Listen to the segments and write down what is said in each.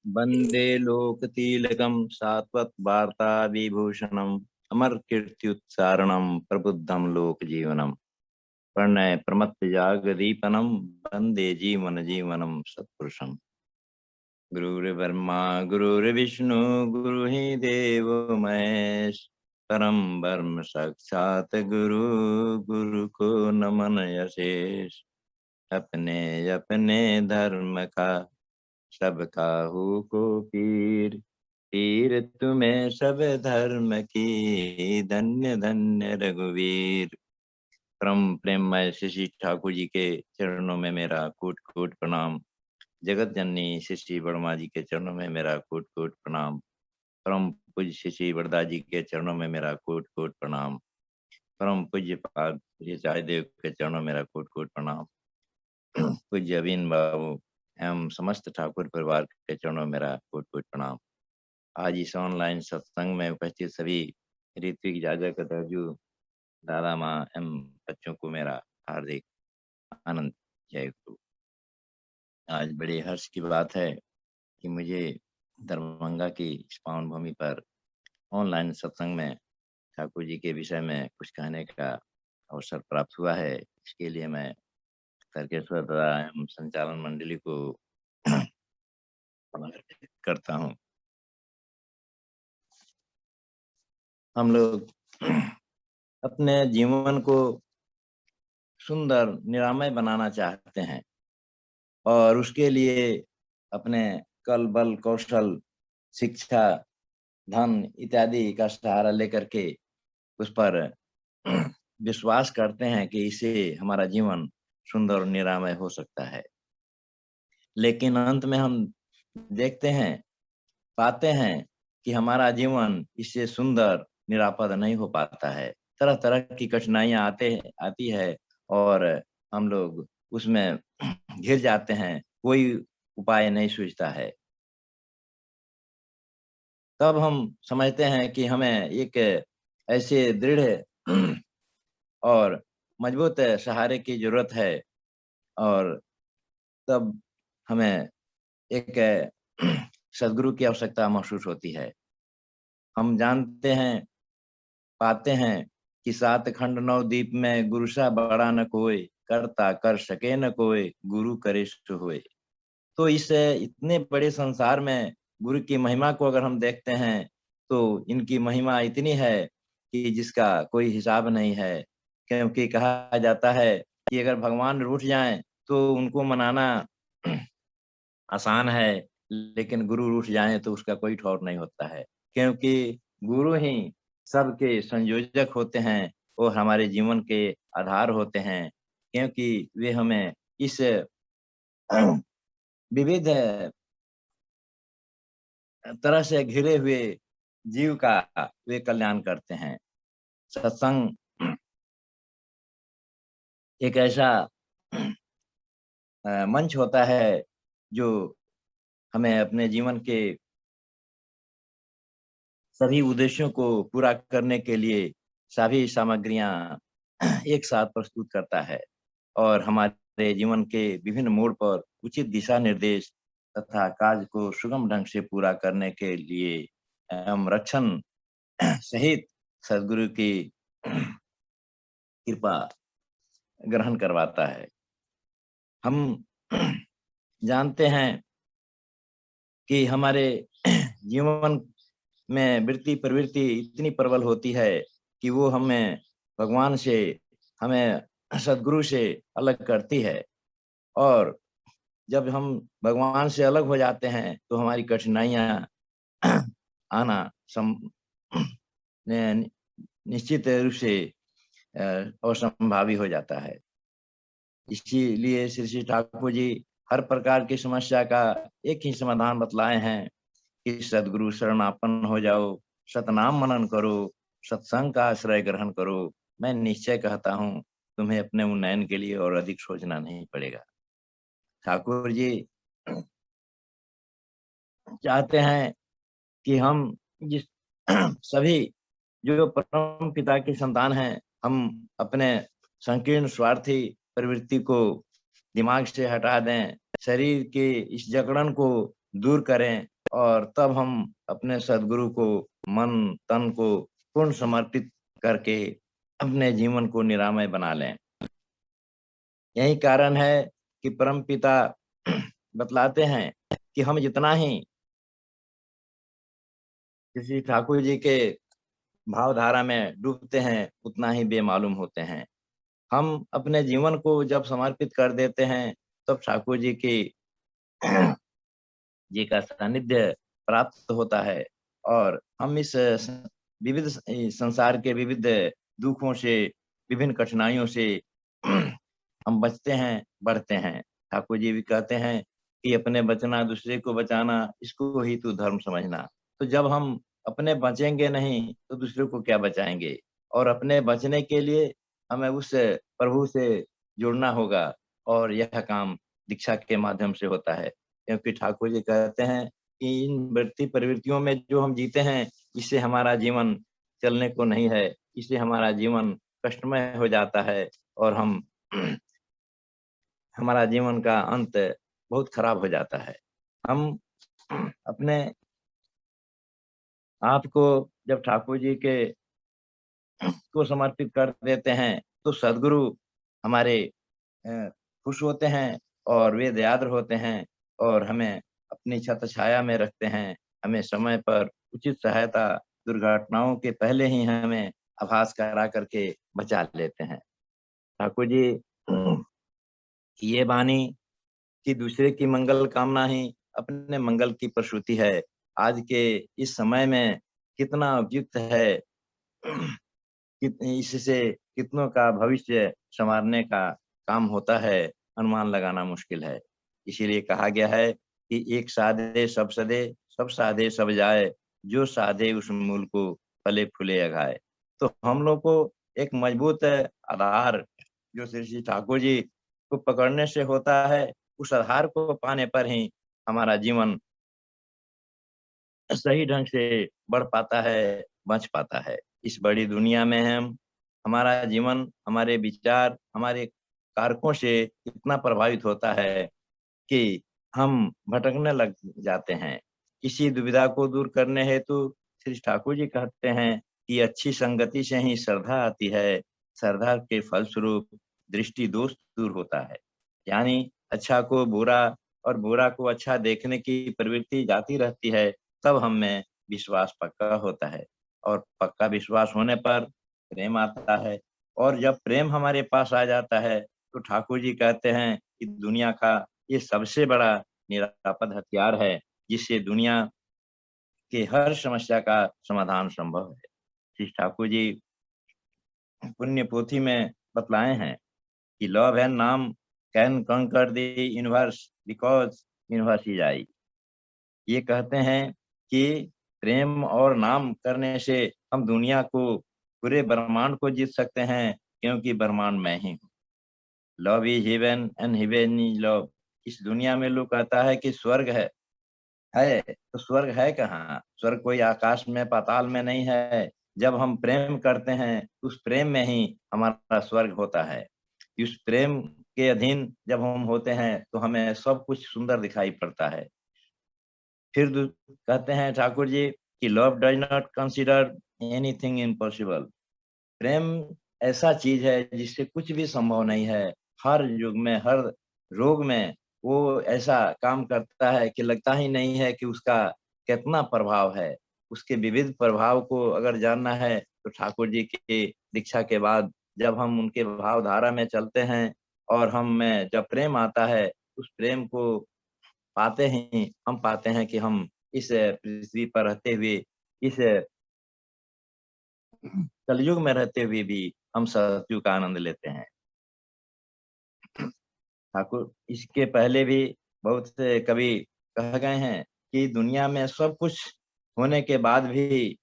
वंदे लोकतिलकं सात्वत वार्ता विभूषणम् अमर कीर्त्युच्चारणं प्रबुद्धं लोकजीवनम् प्रणय प्रमत्त जागदीपनं वंदे जीवन जीवनं सत्पुरुषम्। गुरुर्ब्रह्मा गुरुर्विष्णु गुरु ही देव महेश परम ब्रह्म साक्षात गुरु गुरु को नमन यशेष। अपने अपने धर्म का सब काहू को पीर पीर तुम्हें सब धर्म की धन्य धन्य रघुवीर। परम प्रेममय श्री ठाकुर जी के चरणों में मेरा कोट कोट प्रणाम। जगत जननी श्री वर्मा जी के चरणों में मेरा कोट कोट प्रणाम। परम पूज्य श्री वरदा जी के चरणों में मेरा कोट कोट प्रणाम। परम पूज्य पाद श्री चायदेव के चरणों में मेरा कोट कोट प्रणाम। पूज्य अवीन बाबू एवं समस्त ठाकुर परिवार के चरणों में मेरा कोट कोट प्रणाम। आज इस ऑनलाइन सत्संग में उपस्थित सभी ऋत्विक जाजक दर्जू दादा माँ एवं बच्चों को मेरा हार्दिक आनंद जय गुरु। आज बड़े हर्ष की बात है कि मुझे दरभंगा की इस पावन भूमि पर ऑनलाइन सत्संग में ठाकुर जी के विषय में कुछ कहने का अवसर प्राप्त हुआ है। इसके लिए मैं तर्केश्वर दादा एवं संचालन मंडली को करता हूँ। हम लोग अपने जीवन को सुंदर निरामय बनाना चाहते हैं और उसके लिए अपने कल बल कौशल शिक्षा धन इत्यादि का सहारा लेकर के उस पर विश्वास करते हैं कि इससे हमारा जीवन सुंदर और निरामय हो सकता है। लेकिन अंत में हम देखते हैं पाते हैं कि हमारा जीवन इससे सुंदर निरापद नहीं हो पाता है। तरह तरह की कठिनाइयां आती है और हम लोग उसमें घिर जाते हैं, कोई उपाय नहीं सूझता है। तब हम समझते हैं कि हमें एक ऐसे दृढ़ और मजबूत सहारे की जरूरत है और तब हमें एक सदगुरु की आवश्यकता महसूस होती है। हम जानते हैं पाते हैं कि सात खंड नौ दीप में गुरु सा बड़ा न कोई करता कर सके न कोई गुरु करे सो होए। तो इस इतने बड़े संसार में गुरु की महिमा को अगर हम देखते हैं तो इनकी महिमा इतनी है कि जिसका कोई हिसाब नहीं है। क्योंकि कहा जाता है कि अगर भगवान रूठ जाएं तो उनको मनाना आसान है, लेकिन गुरु रूठ जाएं तो उसका कोई ठौर नहीं होता है। क्योंकि गुरु ही सबके संयोजक होते हैं और हमारे जीवन के आधार होते हैं। क्योंकि वे हमें इस विविध तरह से घिरे हुए जीव का वे कल्याण करते हैं। सत्संग एक ऐसा मंच होता है जो हमें अपने जीवन के सभी उद्देश्यों को पूरा करने के लिए सभी सामग्रियां एक साथ प्रस्तुत करता है और हमारे जीवन के विभिन्न मोड़ पर उचित दिशा निर्देश तथा कार्य को सुगम ढंग से पूरा करने के लिए एवं रक्षण सहित सदगुरु की कृपा ग्रहण करवाता है। हम जानते हैं कि हमारे जीवन में वृत्ति प्रवृत्ति इतनी प्रबल होती है कि वो हमें भगवान से हमें सदगुरु से अलग करती है और जब हम भगवान से अलग हो जाते हैं तो हमारी कठिनाइयां आना निश्चित रूप से असंभावी हो जाता है। इसीलिए श्री श्री ठाकुर जी हर प्रकार की समस्या का एक ही समाधान बतलाए हैं कि सदगुरु शरणापन्न हो जाओ, सतनाम मनन करो, सत्संग का आश्रय ग्रहण करो। मैं निश्चय कहता हूँ तुम्हें अपने उन्नयन के लिए और अधिक सोचना नहीं पड़ेगा। ठाकुर जी चाहते हैं कि हम जिस सभी जो परम पिता के संतान हैं, हम अपने संकीर्ण स्वार्थी प्रवृत्ति को दिमाग से हटा दें, शरीर के इस जकड़न को दूर करें और तब हम अपने सद्गुरु को मन, तन को पूर्ण समर्पित करके अपने जीवन को निरामय बना लें। यही कारण है कि परमपिता बतलाते हैं कि हम जितना ही किसी ठाकुर जी के भावधारा में डूबते हैं, उतना ही बेमालूम होते हैं। हम अपने जीवन को जब समर्पित कर देते हैं, तब ठाकुर जी की जी का सानिध्य प्राप्त होता है और हम इस विविध संसार के विविध दुखों से, विभिन्न कठिनाइयों से हम बचते हैं, बढ़ते हैं। ठाकुर जी भी कहते हैं कि अपने बचना दूसरे को बचाना, इसको ही तू धर्म समझना। तो जब हम अपने बचेंगे नहीं तो दूसरे को क्या बचाएंगे, और अपने बचने के लिए हमें उस प्रभु से जुड़ना होगा और यह काम दीक्षा के माध्यम से होता है। क्योंकि ठाकुर जी कहते हैं कि इन वृत्ति प्रवृत्तियों में जो हम जीते हैं, इससे हमारा जीवन चलने को नहीं है, इससे हमारा जीवन कष्टमय हो जाता है और हम हमारा जीवन का अंत बहुत खराब हो जाता है। हम अपने आप को जब ठाकुर जी के को समर्पित कर देते हैं, तो सद्गुरु हमारे खुश होते हैं और वे दयाद्र होते हैं और हमें अपनी छत्र छाया में रखते हैं। हमें समय पर उचित सहायता, दुर्घटनाओं के पहले ही हमें आभास करा करके बचा लेते हैं। ठाकुर जी की ये वाणी कि दूसरे की मंगल कामना ही अपने मंगल की प्रसूति है, आज के इस समय में कितना उपयुक्त है। इससे कितनों का भविष्य संवारने का काम होता है, अनुमान लगाना मुश्किल है। इसीलिए कहा गया है कि एक साधे सब सधे, सब साधे सब जाए, जो साधे उस मूल को फले फूले अघाए। तो हम लोग को एक मजबूत आधार जो श्री श्री ठाकुर जी को पकड़ने से होता है, उस आधार को पाने पर ही हमारा जीवन सही ढंग से बढ़ पाता है, बच पाता है। इस बड़ी दुनिया में हमारा जीवन, हमारे विचार, हमारे कारकों से इतना प्रभावित होता है कि हम भटकने लग जाते हैं। इसी दुविधा को दूर करने हेतु श्री ठाकुर जी कहते हैं कि अच्छी संगति से ही श्रद्धा आती है, श्रद्धा के फलस्वरूप दृष्टि दोष दूर होता है। यानी अच्छा को बुरा और बुरा को अच्छा देखने की प्रवृत्ति जाती रहती है, तब हम में विश्वास पक्का होता है और पक्का विश्वास होने पर प्रेम आता है, और जब प्रेम हमारे पास आ जाता है तो ठाकुर जी कहते हैं कि दुनिया का ये सबसे बड़ा निरापद हथियार है, जिससे दुनिया के हर समस्या का समाधान संभव है। श्री ठाकुर जी पुण्य पोथी में बतलाए हैं कि लव एंड नाम can conquer the universe because universe is I। ये कहते हैं कि प्रेम और नाम करने से हम दुनिया को, पूरे ब्रह्मांड को जीत सकते हैं, क्योंकि ब्रह्मांड मैं ही हूँ। Love is heaven and heaven is love. इस दुनिया में लोग कहता है कि स्वर्ग है तो स्वर्ग है कहाँ? स्वर्ग कोई आकाश में, पाताल में नहीं है। जब हम प्रेम करते हैं, उस प्रेम में ही हमारा स्वर्ग होता है। इस प्रेम के अधीन जब हम होते हैं तो हमें सब कुछ सुंदर दिखाई पड़ता है। फिर कहते हैं ठाकुर जी कि love does not consider anything impossible. प्रेम ऐसा चीज है जिससे कुछ भी संभव नहीं है। हर युग में, हर रोग में वो ऐसा काम करता है कि लगता ही नहीं है कि उसका कितना प्रभाव है। उसके विविध प्रभाव को अगर जानना है तो ठाकुर जी की दीक्षा के बाद जब हम उनके भावधारा में चलते हैं और हम में जब प्रेम आता है, उस प्रेम को पाते ही हम पाते हैं कि हम इस पृथ्वी पर रहते हुए, इस कलयुग में रहते हुए भी हम सतयुग का आनंद लेते हैं। ठाकुर इसके पहले भी बहुत से कवि कह गए हैं कि दुनिया में सब कुछ होने के बाद भी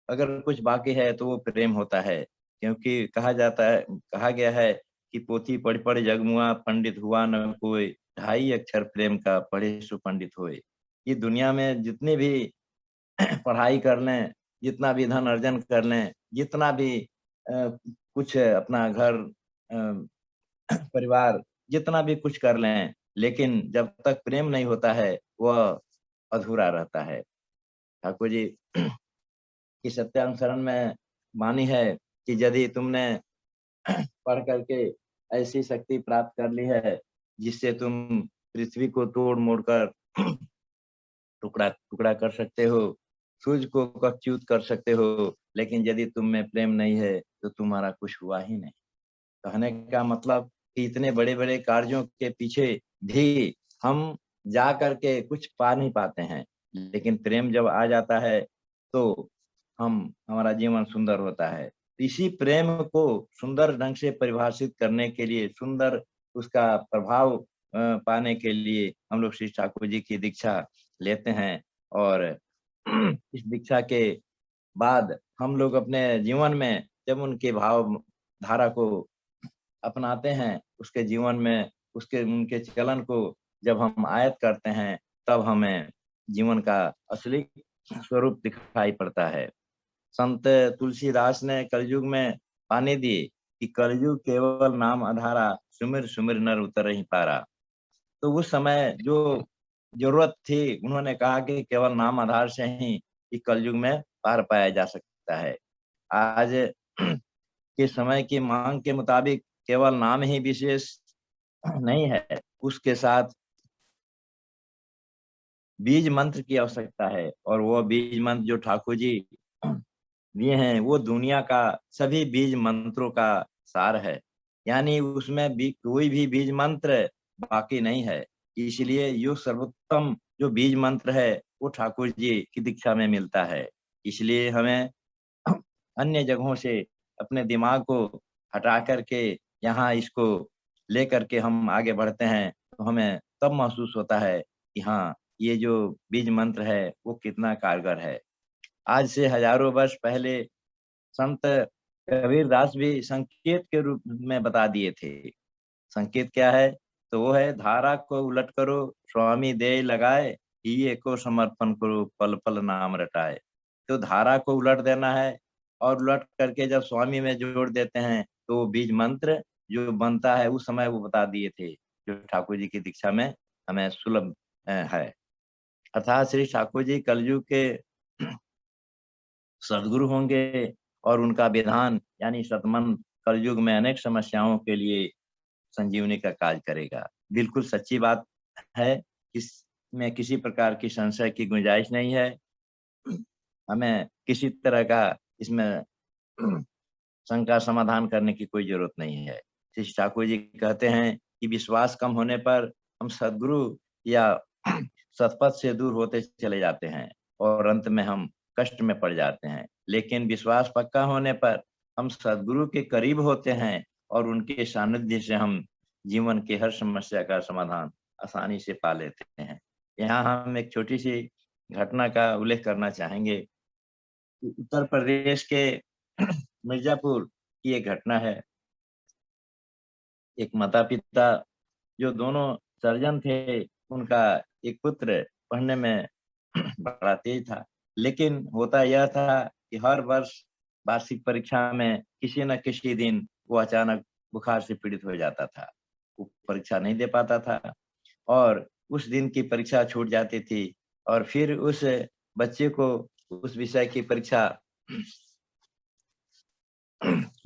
अगर कुछ बाकी है तो वो प्रेम होता है। क्योंकि कहा गया है कि पोथी पढ़ पढ़ जगमुआ, पंडित हुआ न कोई, ढाई अक्षर प्रेम का पढ़े सो पंडित होए। ये दुनिया में जितने भी पढ़ाई कर लें, जितना भी धन अर्जन कर लें, जितना भी कुछ अपना घर परिवार जितना भी कुछ कर लें, लेकिन जब तक प्रेम नहीं होता है वह अधूरा रहता है। ठाकुर जी की सत्यानुसरण में वाणी है कि यदि तुमने पढ़ करके ऐसी शक्ति प्राप्त कर ली है जिससे तुम पृथ्वी को तोड़ मोड़ कर टुकड़ा टुकड़ा कर सकते हो, सूर्य को कच्यूत कर सकते हो, लेकिन यदि तुम में प्रेम नहीं है तो तुम्हारा कुछ हुआ ही नहीं। कहने का मतलब कि इतने बड़े बड़े कार्यों के पीछे भी हम जा करके कुछ पा नहीं पाते हैं, लेकिन प्रेम जब आ जाता है तो हम हमारा जीवन सुंदर होता है। इसी प्रेम को सुंदर ढंग से परिभाषित करने के लिए, सुंदर उसका प्रभाव पाने के लिए हम लोग श्री ठाकुर जी की दीक्षा लेते हैं। और इस दीक्षा के बाद हम लोग अपने जीवन में जब उनके भाव धारा को अपनाते हैं, उसके जीवन में उसके उनके चलन को जब हम आयत करते हैं, तब हमें जीवन का असली स्वरूप दिखाई पड़ता है। संत तुलसीदास ने कलयुग में पाने दिए कि कलयुग केवल नाम आधारा, सुमिर सुमिर नर उतर ही पारा। तो उस समय जो जरूरत थी, उन्होंने कहा कि केवल नाम आधार से ही इस कलयुग में पार पाया जा सकता है। आज के समय की मांग के मुताबिक केवल नाम ही विशेष नहीं है, उसके साथ बीज मंत्र की आवश्यकता है, और वो बीज मंत्र जो ठाकुर जी दिए हैं वो दुनिया का सभी बीज मंत्रों का सार है। यानी उसमें भी कोई भी बीज मंत्र बाकी नहीं है। इसलिए यो सर्वोत्तम जो बीज मंत्र है वो ठाकुर जी की दीक्षा में मिलता है। इसलिए हमें अन्य जगहों से अपने दिमाग को हटा करके यहाँ इसको लेकर के हम आगे बढ़ते हैं, तो हमें तब महसूस होता है कि हाँ, ये जो बीज मंत्र है वो कितना कारगर है। आज से हजारों वर्ष पहले संत कबीरदास भी संकेत के रूप में बता दिए थे। संकेत क्या है? तो वो है, धारा को उलट करो स्वामी देय लगाए, हिये को समर्पण करो पल पल नाम रटाए। तो धारा को उलट देना है, और उलट करके जब स्वामी में जोड़ देते हैं तो वो बीज मंत्र जो बनता है उस समय वो बता दिए थे, जो ठाकुर जी की दीक्षा में हमें सुलभ है। अर्थात श्री ठाकुर जी कलयुग के सद्गुरु होंगे, और उनका विधान यानी सतमन कलयुग में अनेक समस्याओं के लिए संजीवनी का कार्य करेगा। बिल्कुल सच्ची बात है, इसमें किसी प्रकार की संशय की गुंजाइश नहीं है। हमें किसी तरह का इसमें शंका समाधान करने की कोई जरूरत नहीं है। श्री ठाकुर जी कहते हैं कि विश्वास कम होने पर हम सद्गुरु या सतपथ से दूर होते चले जाते हैं, और अंत में हम कष्ट में पड़ जाते हैं। लेकिन विश्वास पक्का होने पर हम सद्गुरु के करीब होते हैं, और उनके सानिध्य से हम जीवन की हर समस्या का समाधान आसानी से पा लेते हैं। यहाँ हम एक छोटी सी घटना का उल्लेख करना चाहेंगे। उत्तर प्रदेश के मिर्जापुर की एक घटना है। एक माता पिता जो दोनों सर्जन थे, उनका एक पुत्र पढ़ने में बड़ा तेज था, लेकिन होता यह था कि हर वर्ष वार्षिक परीक्षा में किसी न किसी दिन वो अचानक बुखार से पीड़ित हो जाता था। वो परीक्षा नहीं दे पाता था, और उस दिन की परीक्षा छूट जाती थी, और फिर उस बच्चे को उस विषय की परीक्षा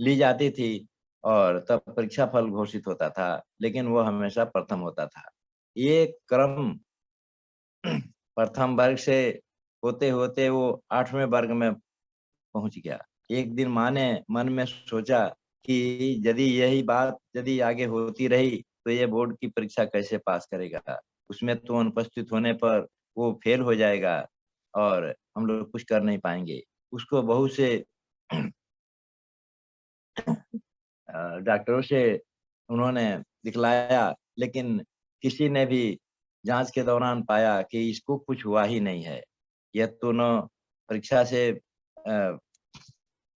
ली जाती थी, और तब परीक्षा फल घोषित होता था, लेकिन वो हमेशा प्रथम होता था। ये क्रम प्रथम वर्ग से होते होते वो 8वें वर्ग में पहुंच गया। एक दिन माँ ने मन में सोचा कि यदि यही बात यदि आगे होती रही तो ये बोर्ड की परीक्षा कैसे पास करेगा, उसमें तो अनुपस्थित होने पर वो फेल हो जाएगा, और हम लोग कुछ कर नहीं पाएंगे। उसको बहुत से डॉक्टरों से उन्होंने दिखलाया, लेकिन किसी ने भी जांच के दौरान पाया कि इसको कुछ हुआ ही नहीं है। यह तो न परीक्षा से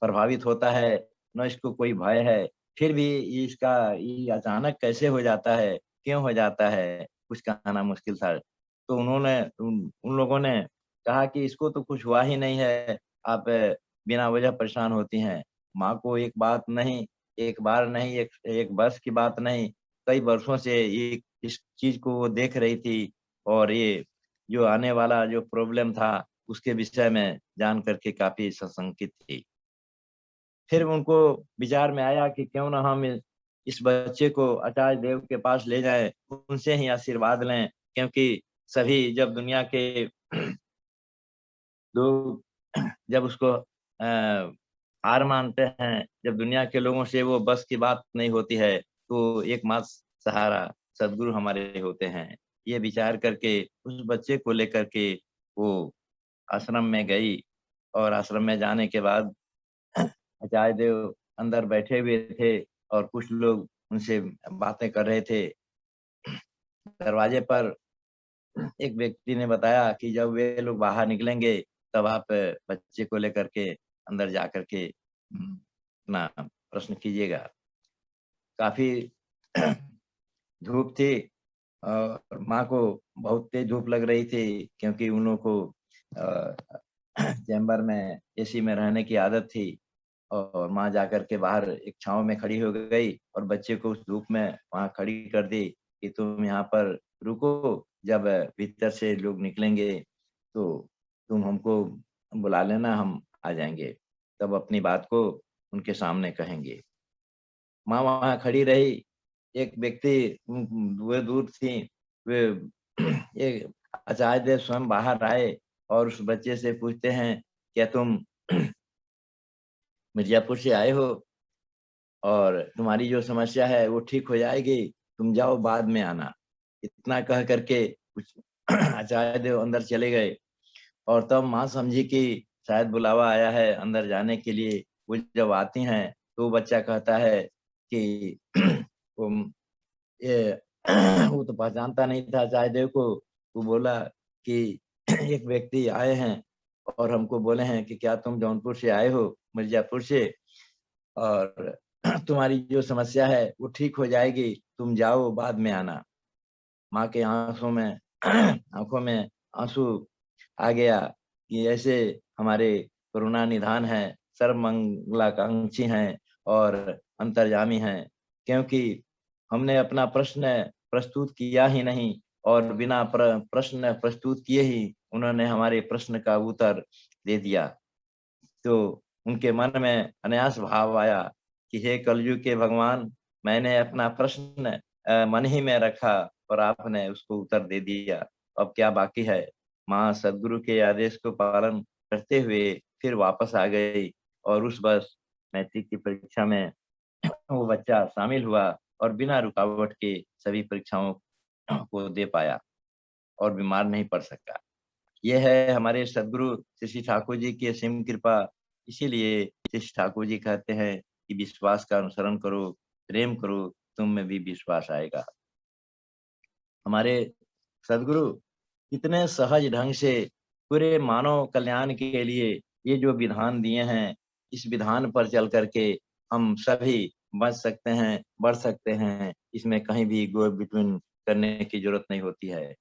प्रभावित होता है, न इसको कोई भय है, फिर भी इसका ये अचानक कैसे हो जाता है, क्यों हो जाता है, कुछ कहना मुश्किल था। तो उन्होंने उन लोगों ने कहा कि इसको तो कुछ हुआ ही नहीं है, आप बिना वजह परेशान होती हैं। माँ को एक बात नहीं, एक बार नहीं, एक एक वर्ष की बात नहीं, कई वर्षों से ये इस चीज को वो देख रही थी, और ये जो आने वाला जो प्रॉब्लम था उसके विषय में जान करके काफी सशंकित थी। फिर उनको विचार में आया कि क्यों ना हम इस बच्चे को आचार्य देव के पास ले जाएं, उनसे ही आशीर्वाद लें, क्योंकि सभी जब दुनिया के लोग जब उसको हार मानते हैं, जब दुनिया के लोगों से वो बस की बात नहीं होती है, तो एकमात्र सहारा सद्गुरु हमारे होते हैं। ये विचार करके उस बच्चे को लेकर के वो आश्रम में गई, और आश्रम में जाने के बाद आचार्य देव अंदर बैठे हुए थे और कुछ लोग उनसे बातें कर रहे थे। दरवाजे पर एक व्यक्ति ने बताया कि जब वे लोग बाहर निकलेंगे तब आप बच्चे को लेकर के अंदर जा कर के अपना प्रश्न कीजिएगा। काफी धूप थी और माँ को बहुत तेज धूप लग रही थी, क्योंकि उन लोगों को चैम्बर में एसी में रहने की आदत थी। और माँ जाकर के बाहर एक छांव में खड़ी हो गई और बच्चे को उस धूप में वहां खड़ी कर दी कि तुम यहाँ पर रुको, जब भीतर से लोग निकलेंगे तो तुम हमको बुला लेना, हम आ जाएंगे, तब अपनी बात को उनके सामने कहेंगे। माँ वहां खड़ी रही। एक व्यक्ति वे दूर थी, वे एक आचार्य देव स्वयं बाहर आए और उस बच्चे से पूछते हैं, क्या तुम मिर्जापुर से आए हो और तुम्हारी जो समस्या है वो ठीक हो जाएगी, तुम जाओ बाद में आना। इतना कह करके कुछ आचार्य देव अंदर चले गए, और तब माँ समझी कि शायद बुलावा आया है अंदर जाने के लिए। वो जब आती हैं तो बच्चा कहता है कि वो ये वो तो पहचानता नहीं था आचार्य देव को। वो बोला कि एक व्यक्ति आए हैं और हमको बोले हैं कि क्या तुम जौनपुर से आए हो, मिर्जापुर से, और तुम्हारी जो समस्या है वो ठीक हो जाएगी, तुम जाओ बाद में आना। माँ के आंसू में आंखों में आंसू आ गया कि ऐसे हमारे करुणा निधान है, सर्वमंगलाकांक्षी हैं और अंतर्यामी हैं, क्योंकि हमने अपना प्रश्न प्रस्तुत किया ही नहीं, और बिना प्रश्न प्रस्तुत किए ही उन्होंने हमारे प्रश्न का उत्तर दे दिया। तो उनके मन में अनायास भाव आया कि हे कलयुग के भगवान, मैंने अपना प्रश्न मन ही में रखा और आपने उसको उत्तर दे दिया, अब क्या बाकी है। माँ सदगुरु के आदेश को पालन करते हुए फिर वापस आ गई, और उस वर्ष मैट्रिक की परीक्षा में वो बच्चा शामिल हुआ और बिना रुकावट के सभी परीक्षाओं को दे पाया और बीमार नहीं पड़ सका। ये है हमारे सदगुरु श्री श्री ठाकुर जी की असीम कृपा। इसीलिए श्री श्री ठाकुर जी कहते हैं कि विश्वास का अनुसरण करो, प्रेम करो, तुम में भी विश्वास आएगा। हमारे सदगुरु कितने सहज ढंग से पूरे मानव कल्याण के लिए ये जो विधान दिए हैं, इस विधान पर चल करके हम सभी बच सकते हैं, बढ़ सकते हैं। इसमें कहीं भी गो बिटवीन करने की जरूरत नहीं होती है।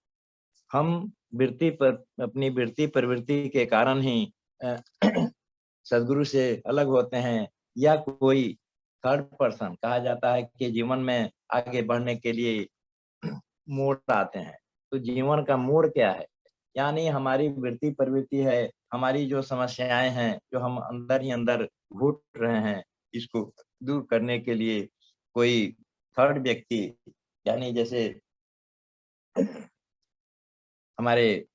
हम वृत्ति पर अपनी वृत्ति प्रवृत्ति के कारण ही अ, सदगुरु से अलग होते हैं, या कोई थर्ड पर्सन कहा जाता है कि जीवन में आगे बढ़ने के लिए मोड़ आते हैं। तो जीवन का मोड़ क्या है? यानी हमारी वृत्ति प्रवृत्ति है, हमारी जो समस्याएं हैं, जो हम अंदर ही अंदर घुट रहे हैं, इसको दूर करने के लिए कोई थर्ड व्यक्ति, यानी जैसे हमारे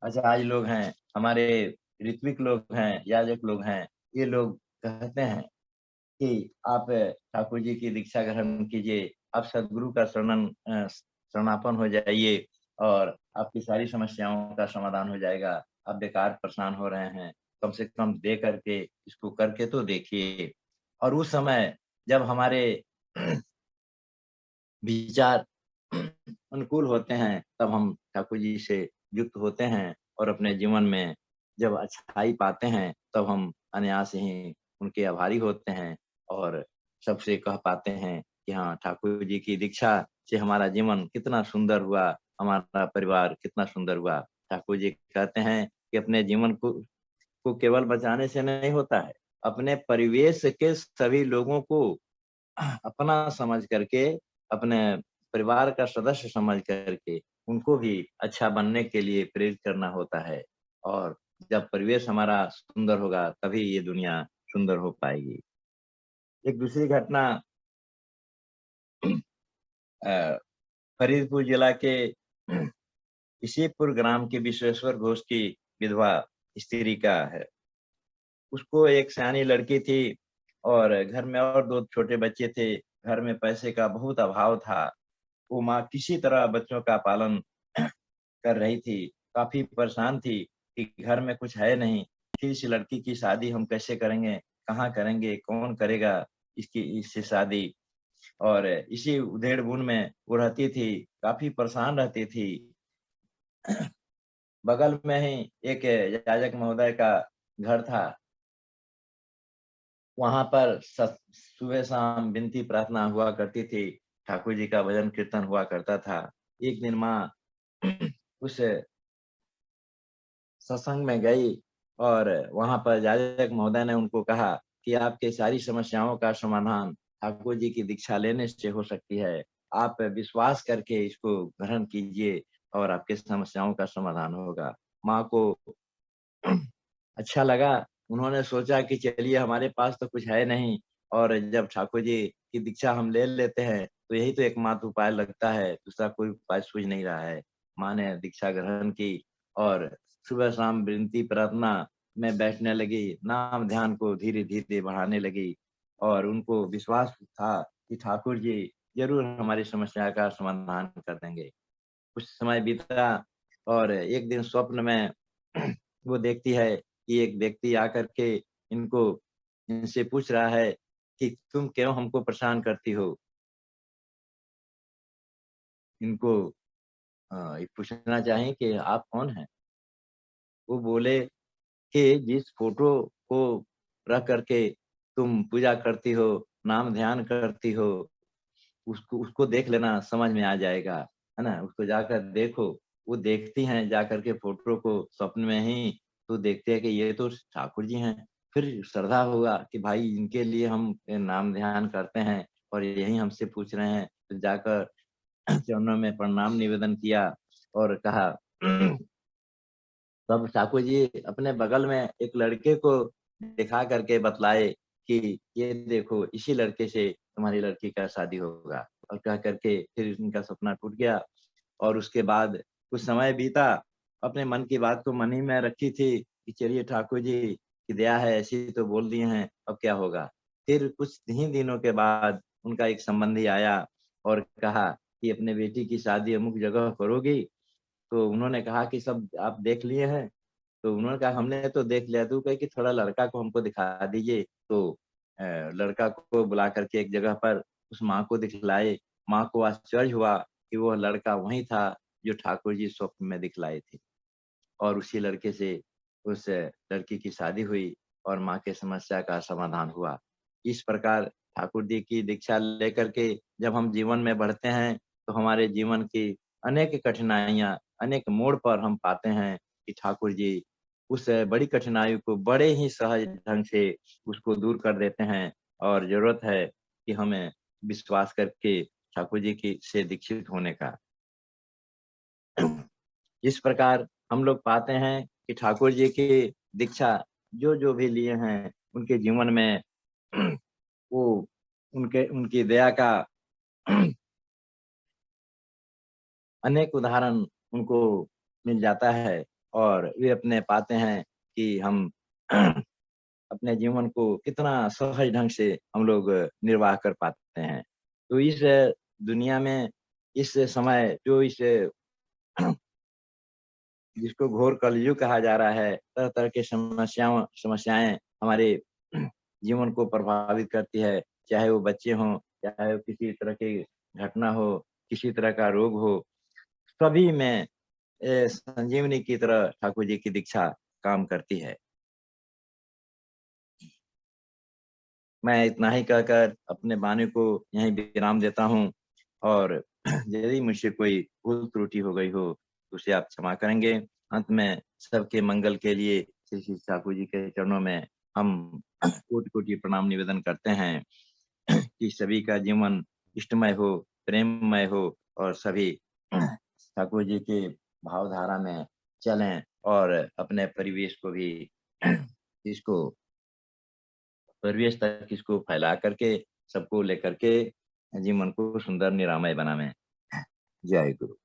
आचार्य लोग हैं, हमारे ऋत्विक लोग हैं, याजक लोग हैं, ये लोग कहते हैं कि आप ठाकुर जी की दीक्षा ग्रहण कीजिए, आप सदगुरु का शरणापन हो जाइए और आपकी सारी समस्याओं का समाधान हो जाएगा। आप बेकार परेशान हो रहे हैं, कम से कम दे करके इसको करके तो देखिए। और उस समय जब हमारे विचार अनुकूल होते हैं, तब हम ठाकुर जी से युक्त होते हैं, और अपने जीवन में जब अच्छाई पाते हैं, तब हम अनायास ही उनके आभारी होते हैं, और सबसे कह पाते हैं कि हाँ, ठाकुर जी की दीक्षा से हमारा जीवन कितना सुंदर हुआ, हमारा परिवार कितना सुंदर हुआ। ठाकुर जी कहते हैं कि अपने जीवन को केवल बचाने से नहीं होता है, अपने परिवेश के सभी लोगों को अपना समझ करके अपने परिवार का सदस्य समझ करके उनको भी अच्छा बनने के लिए प्रेरित करना होता है। और जब परिवेश हमारा सुंदर होगा तभी ये दुनिया सुंदर हो पाएगी। एक दूसरी घटना अ, फरीदपुर जिला के इसीपुर ग्राम के विश्वेश्वर घोष की विधवा स्त्री का है। उसको एक सयानी लड़की थी और घर में और 2 छोटे बच्चे थे। घर में पैसे का बहुत अभाव था। वो माँ किसी तरह बच्चों का पालन कर रही थी। काफ़ी परेशान थी कि घर में कुछ है नहीं, फिर इस लड़की की शादी हम कैसे करेंगे? कहाँ करेंगे? कौन करेगा इससे शादी? और इसी उधेड़-बुन में वो रहती थी, काफ़ी परेशान रहती थी। बगल में ही एक याजक महोदय का घर था। वहाँ पर सुबह-शाम विनती प्रार्थना हुआ करती थी। ठाकुर जी का भजन कीर्तन हुआ करता था। एक दिन माँ उस सत्संग में गई और वहाँ पर याजक महोदय ने उनको कहा कि आपकी सारी समस्याओं का समाधान ठाकुर जी की दीक्षा लेने से हो सकती है। आप विश्वास करके इसको ग्रहण कीजिए और आपकी समस्याओं का समाधान होगा। माँ को अच्छा लगा। उन्होंने सोचा कि चलिए हमारे पास तो कुछ है नहीं और जब ठाकुर जी की दीक्षा हम ले लेते हैं, तो यही तो एकमात्र उपाय लगता है, दूसरा कोई उपाय सूझ नहीं रहा है। माँ ने दीक्षा ग्रहण की और सुबह-शाम विनती प्रार्थना में बैठने लगी, नाम ध्यान को धीरे-धीरे बढ़ाने लगी और उनको विश्वास था कि ठाकुर जी ज़रूर हमारी समस्या का समाधान कर देंगे। कुछ समय बीता और एक दिन स्वप्न में वो देखती है कि एक व्यक्ति आकर के इनको इनसे पूछ रहा है कि तुम क्यों हमको परेशान करती हो? इनको ये पूछना चाहें कि आप कौन हैं? वो बोले कि जिस फ़ोटो को रख कर के तुम पूजा करती हो, नाम ध्यान करती हो, उसको उसको देख लेना समझ में आ जाएगा, है ना? उसको जाकर देखो। वो देखती हैं जाकर के फ़ोटो को स्वप्न में ही, तो देखते हैं कि ये तो ठाकुर जी हैं। फिर श्रद्धा हुआ कि भाई इनके लिए हम नाम ध्यान करते हैं और यही हमसे पूछ रहे हैं। तो जाकर चरणों में प्रणाम निवेदन किया और कहा तब ठाकुर जी अपने बगल में एक लड़के को दिखा करके बतलाए कि ये देखो इसी लड़के से तुम्हारी लड़की का शादी होगा और कह करके फिर उनका सपना टूट गया और उसके बाद कुछ समय बीता अपने मन की बात को मन ही में रखी थी कि चलिए ठाकुर जी की दया है ऐसी तो बोल दिए हैं अब क्या होगा। फिर कुछ ही दिनों के बाद उनका एक संबंधी आया और कहा कि अपने बेटी की शादी अमुक जगह करोगी। तो उन्होंने कहा कि सब आप देख लिए हैं? तो उन्होंने कहा हमने तो देख लिया। तो कहे कि थोड़ा लड़का को हमको दिखा दीजिए। तो लड़का को बुला करके एक जगह पर उस माँ को दिखलाए। माँ को आश्चर्य हुआ कि वह लड़का वही था जो ठाकुर जी स्वप्न में दिखलाए थे और उसी लड़के से उस लड़की की शादी हुई और माँ के समस्या का समाधान हुआ। इस प्रकार ठाकुर जी की दीक्षा लेकर के जब हम जीवन में बढ़ते हैं, तो हमारे जीवन की अनेक कठिनाइयाँ, अनेक मोड़ पर हम पाते हैं कि ठाकुर जी उस बड़ी कठिनाई को बड़े ही सहज ढंग से उसको दूर कर देते हैं और ज़रूरत है कि हमें विश्वास करके ठाकुर जी की से दीक्षित होने का। इस प्रकार हम लोग पाते हैं कि ठाकुर जी की दीक्षा जो-जो भी लिए हैं, उनके जीवन में वो उनके उनकी दया का अनेक उदाहरण उनको मिल जाता है और वे अपने पाते हैं कि हम अपने जीवन को कितना सहज ढंग से हम लोग निर्वाह कर पाते हैं। तो इस दुनिया में इस समय जो इस जिसको घोर कलयुग कहा जा रहा है, तरह-तरह की समस्याएँ हमारे जीवन को प्रभावित करती है, चाहे वो बच्चे हों, चाहे वो किसी तरह की घटना हो, किसी तरह का रोग हो, सभी में संजीवनी की तरह ठाकुर जी की दीक्षा काम करती है। मैं इतना ही कहकर अपने वाणी को यहीं विराम देता हूँ और यदि मुझसे कोई भूल त्रुटि हो गई हो, तो उसे आप क्षमा करेंगे। अंत में सबके मंगल के लिए श्री श्री ठाकुर जी के चरणों में हम कोटि-कोटि प्रणाम निवेदन करते हैं कि सभी का जीवन इष्टमय हो, प्रेममय हो और सभी ठाकुर जी के भावधारा में चलें और अपने परिवेश को भी इसको परिवेश तक इसको फैला करके सबको लेकर के जीवन को सुंदर निरामय बनावें। जय गुरु।